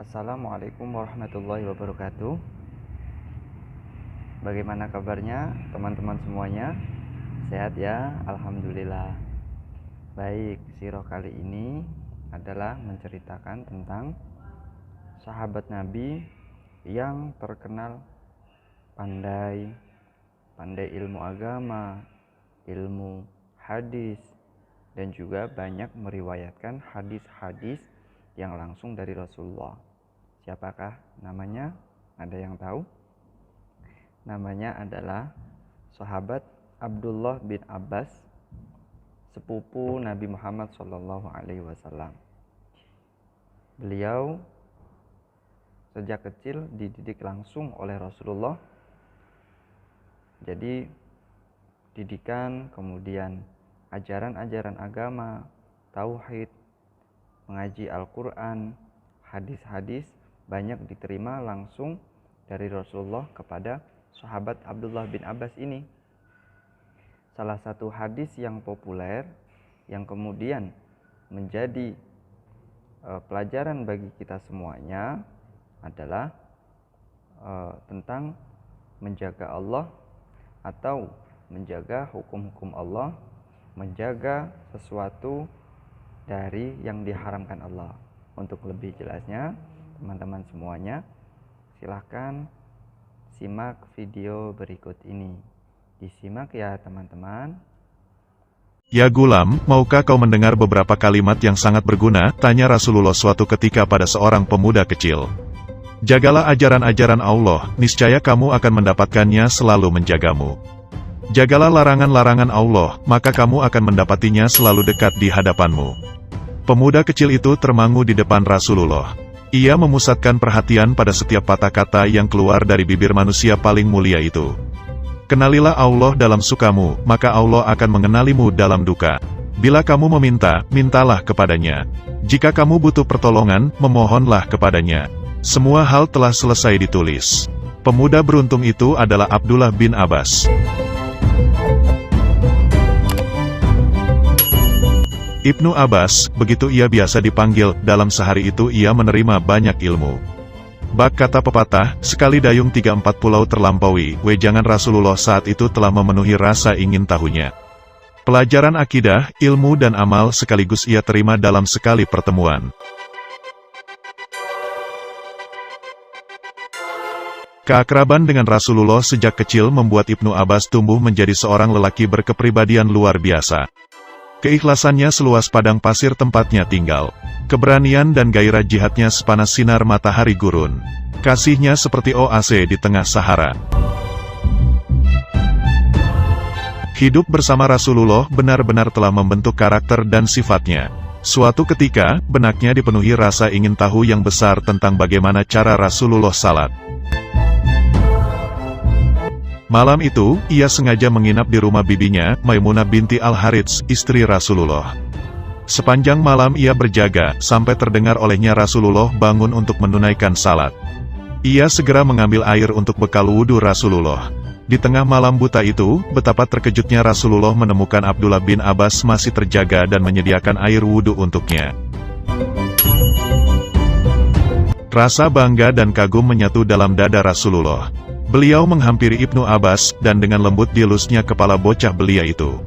Assalamualaikum warahmatullahi wabarakatuh. Bagaimana kabarnya teman-teman semuanya? Sehat ya? Alhamdulillah. Baik, sirah kali ini adalah menceritakan tentang sahabat Nabi yang terkenal pandai ilmu agama, ilmu hadis, dan juga banyak meriwayatkan hadis-hadis yang langsung dari Rasulullah. Siapakah namanya? Ada yang tahu? Namanya adalah sahabat Abdullah bin Abbas, sepupu Nabi Muhammad SAW. Beliau sejak kecil dididik langsung oleh Rasulullah. Jadi didikan, kemudian ajaran-ajaran agama, tauhid, mengaji Al-Quran, hadis-hadis banyak diterima langsung dari Rasulullah kepada sahabat Abdullah bin Abbas ini. Salah satu hadis yang populer yang kemudian menjadi pelajaran bagi kita semuanya adalah tentang menjaga Allah atau menjaga hukum-hukum Allah, menjaga sesuatu dari yang diharamkan Allah. Untuk lebih jelasnya, teman-teman semuanya, silahkan simak video berikut ini. Disimak ya teman-teman. Ya gulam, maukah kau mendengar beberapa kalimat yang sangat berguna? Tanya Rasulullah suatu ketika pada seorang pemuda kecil. Jagalah ajaran-ajaran Allah, niscaya kamu akan mendapatkannya selalu menjagamu. Jagalah larangan-larangan Allah, maka kamu akan mendapatinya selalu dekat di hadapanmu. Pemuda kecil itu termangu di depan Rasulullah. Ia memusatkan perhatian pada setiap patah kata yang keluar dari bibir manusia paling mulia itu. Kenalilah Allah dalam sukamu, maka Allah akan mengenalimu dalam duka. Bila kamu meminta, mintalah kepadanya. Jika kamu butuh pertolongan, memohonlah kepadanya. Semua hal telah selesai ditulis. Pemuda beruntung itu adalah Abdullah bin Abbas. Ibnu Abbas, begitu ia biasa dipanggil, dalam sehari itu ia menerima banyak ilmu. Bak kata pepatah, sekali dayung 3-4 pulau terlampaui, wejangan Rasulullah saat itu telah memenuhi rasa ingin tahunya. Pelajaran akidah, ilmu dan amal sekaligus ia terima dalam sekali pertemuan. Keakraban dengan Rasulullah sejak kecil membuat Ibnu Abbas tumbuh menjadi seorang lelaki berkepribadian luar biasa. Keikhlasannya seluas padang pasir tempatnya tinggal. Keberanian dan gairah jihadnya sepanas sinar matahari gurun. Kasihnya seperti oase di tengah Sahara. Hidup bersama Rasulullah benar-benar telah membentuk karakter dan sifatnya. Suatu ketika, benaknya dipenuhi rasa ingin tahu yang besar tentang bagaimana cara Rasulullah salat. Malam itu, ia sengaja menginap di rumah bibinya, Maimunah binti Al-Harits, istri Rasulullah. Sepanjang malam ia berjaga, sampai terdengar olehnya Rasulullah bangun untuk menunaikan salat. Ia segera mengambil air untuk bekal wudhu Rasulullah. Di tengah malam buta itu, betapa terkejutnya Rasulullah menemukan Abdullah bin Abbas masih terjaga dan menyediakan air wudhu untuknya. Rasa bangga dan kagum menyatu dalam dada Rasulullah. Beliau menghampiri Ibnu Abbas, dan dengan lembut dielusnya kepala bocah belia itu.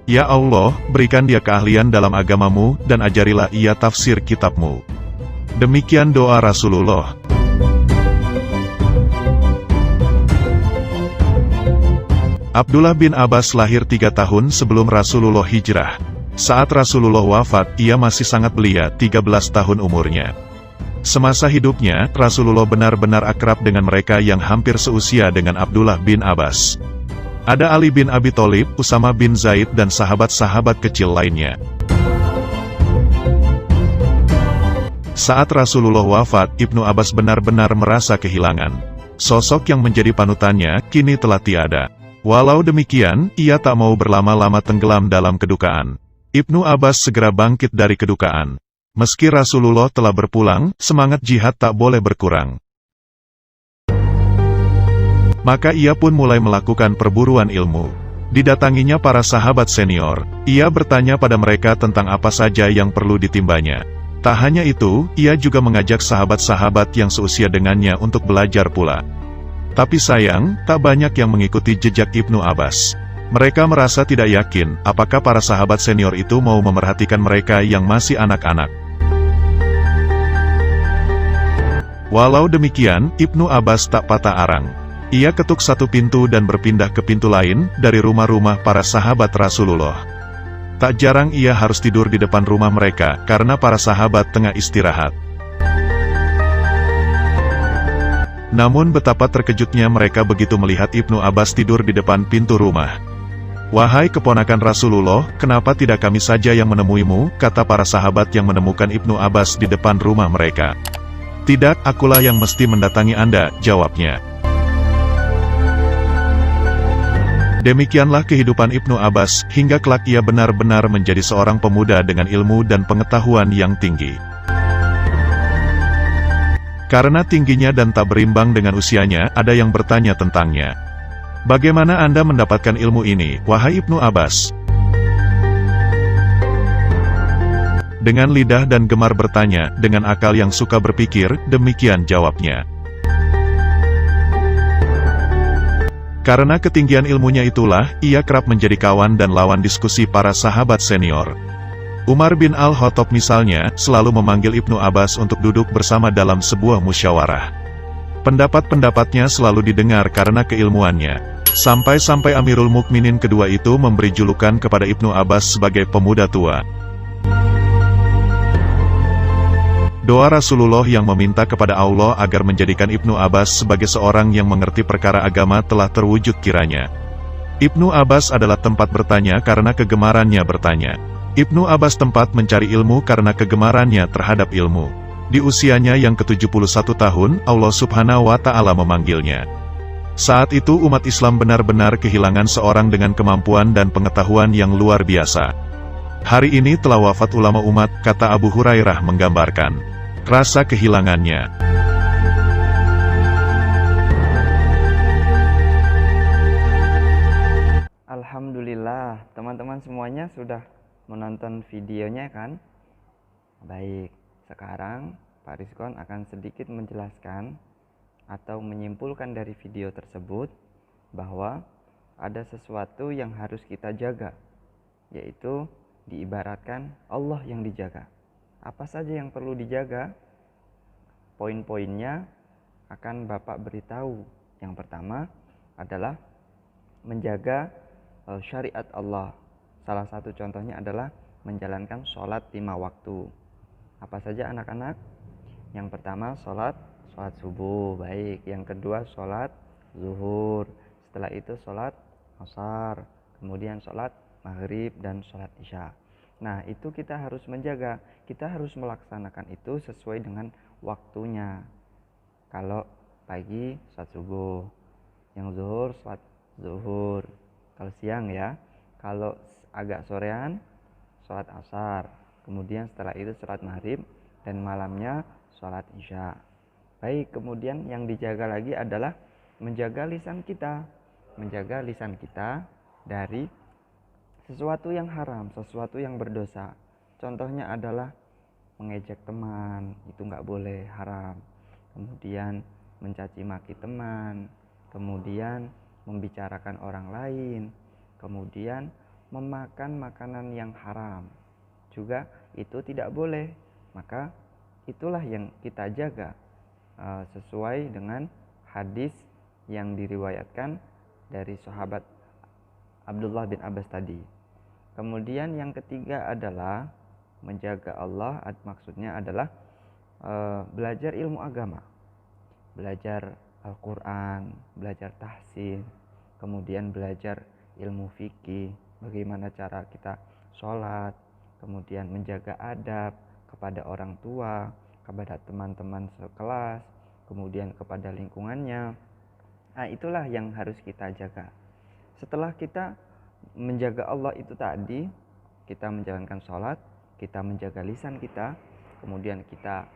Ya Allah, berikan dia keahlian dalam agamamu, dan ajarilah ia tafsir kitabmu. Demikian doa Rasulullah. Abdullah bin Abbas lahir 3 tahun sebelum Rasulullah hijrah. Saat Rasulullah wafat, ia masih sangat belia, 13 tahun umurnya. Semasa hidupnya, Rasulullah benar-benar akrab dengan mereka yang hampir seusia dengan Abdullah bin Abbas. Ada Ali bin Abi Thalib, Usama bin Zaid dan sahabat-sahabat kecil lainnya. Saat Rasulullah wafat, Ibnu Abbas benar-benar merasa kehilangan. Sosok yang menjadi panutannya, kini telah tiada. Walau demikian, ia tak mau berlama-lama tenggelam dalam kedukaan. Ibnu Abbas segera bangkit dari kedukaan. Meski Rasulullah telah berpulang, semangat jihad tak boleh berkurang. Maka ia pun mulai melakukan perburuan ilmu. Didatanginya para sahabat senior, ia bertanya pada mereka tentang apa saja yang perlu ditimbanya. Tak hanya itu, ia juga mengajak sahabat-sahabat yang seusia dengannya untuk belajar pula. Tapi sayang, tak banyak yang mengikuti jejak Ibnu Abbas. Mereka merasa tidak yakin apakah para sahabat senior itu mau memerhatikan mereka yang masih anak-anak. Walau demikian, Ibnu Abbas tak patah arang. Ia ketuk satu pintu dan berpindah ke pintu lain dari rumah-rumah para sahabat Rasulullah. Tak jarang ia harus tidur di depan rumah mereka karena para sahabat tengah istirahat. Namun betapa terkejutnya mereka begitu melihat Ibnu Abbas tidur di depan pintu rumah. "Wahai keponakan Rasulullah, kenapa tidak kami saja yang menemuimu?" kata para sahabat yang menemukan Ibnu Abbas di depan rumah mereka. "Tidak, akulah yang mesti mendatangi Anda," jawabnya. Demikianlah kehidupan Ibnu Abbas, hingga kelak ia benar-benar menjadi seorang pemuda dengan ilmu dan pengetahuan yang tinggi. Karena tingginya dan tak berimbang dengan usianya, ada yang bertanya tentangnya. "Bagaimana Anda mendapatkan ilmu ini, wahai Ibnu Abbas?" Dengan lidah dan gemar bertanya, dengan akal yang suka berpikir, demikian jawabnya. Karena ketinggian ilmunya itulah, ia kerap menjadi kawan dan lawan diskusi para sahabat senior. Umar bin Al-Khattab misalnya, selalu memanggil Ibnu Abbas untuk duduk bersama dalam sebuah musyawarah. Pendapat-pendapatnya selalu didengar karena keilmuannya. Sampai-sampai Amirul Mukminin kedua itu memberi julukan kepada Ibnu Abbas sebagai pemuda tua. Doa Rasulullah yang meminta kepada Allah agar menjadikan Ibnu Abbas sebagai seorang yang mengerti perkara agama telah terwujud kiranya. Ibnu Abbas adalah tempat bertanya karena kegemarannya bertanya. Ibnu Abbas tempat mencari ilmu karena kegemarannya terhadap ilmu. Di usianya yang ke-71 tahun, Allah Subhanahu wa Ta'ala memanggilnya. Saat itu umat Islam benar-benar kehilangan seorang dengan kemampuan dan pengetahuan yang luar biasa. Hari ini telah wafat ulama umat, kata Abu Hurairah menggambarkan rasa kehilangannya. Alhamdulillah, teman-teman semuanya sudah menonton videonya kan? Baik, sekarang Pak Rizkon akan sedikit menjelaskan atau menyimpulkan dari video tersebut bahwa ada sesuatu yang harus kita jaga, yaitu diibaratkan Allah yang dijaga. Apa saja yang perlu dijaga? Poin-poinnya akan Bapak beritahu. Yang pertama adalah menjaga syariat Allah. Salah satu contohnya adalah menjalankan sholat 5 waktu. Apa saja anak-anak? Yang pertama sholat subuh, baik. Yang kedua sholat zuhur. Setelah itu sholat asar. Kemudian sholat maghrib dan sholat isya. Nah, itu kita harus menjaga. Kita harus melaksanakan itu sesuai dengan waktunya. Kalau pagi sholat subuh, yang zuhur sholat zuhur. Kalau siang ya. Kalau agak sorean sholat asar, kemudian setelah itu sholat maghrib, dan malamnya sholat isya. Baik, kemudian yang dijaga lagi adalah menjaga lisan kita. Menjaga lisan kita dari sesuatu yang haram, sesuatu yang berdosa. Contohnya adalah mengejek teman, itu nggak boleh, haram. Kemudian mencaci maki teman, kemudian membicarakan orang lain, kemudian memakan makanan yang haram juga itu tidak boleh. Maka itulah yang kita jaga sesuai dengan hadis yang diriwayatkan dari sahabat Abdullah bin Abbas tadi. Kemudian yang ketiga adalah menjaga Allah, maksudnya adalah belajar ilmu agama, belajar Al-Quran, belajar tahsin, kemudian belajar ilmu fikih, bagaimana cara kita sholat, kemudian menjaga adab kepada orang tua, kepada teman-teman sekelas, kemudian kepada lingkungannya. Nah, itulah yang harus kita jaga. Setelah kita menjaga Allah itu tadi, kita menjalankan sholat, kita menjaga lisan kita, kemudian kita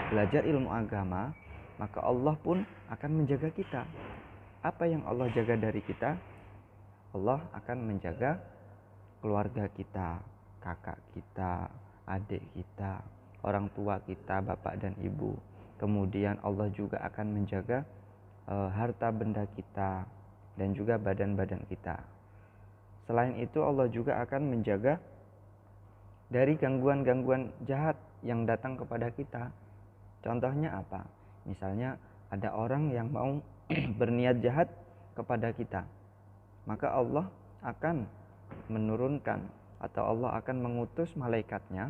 belajar ilmu agama, maka Allah pun akan menjaga kita. Apa yang Allah jaga dari kita? Allah akan menjaga keluarga kita, kakak kita, adik kita, orang tua kita, bapak dan ibu. Kemudian Allah juga akan menjaga harta benda kita dan juga badan-badan kita. Selain itu Allah juga akan menjaga dari gangguan-gangguan jahat yang datang kepada kita. Contohnya apa? Misalnya ada orang yang mau berniat jahat kepada kita, maka Allah akan menurunkan atau Allah akan mengutus malaikatnya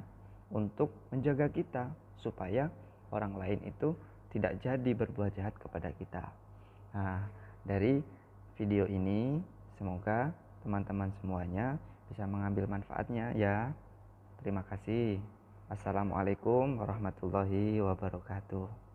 untuk menjaga kita supaya orang lain itu tidak jadi berbuat jahat kepada kita. Nah, dari video ini semoga teman-teman semuanya bisa mengambil manfaatnya ya. Terima kasih. Assalamualaikum warahmatullahi wabarakatuh.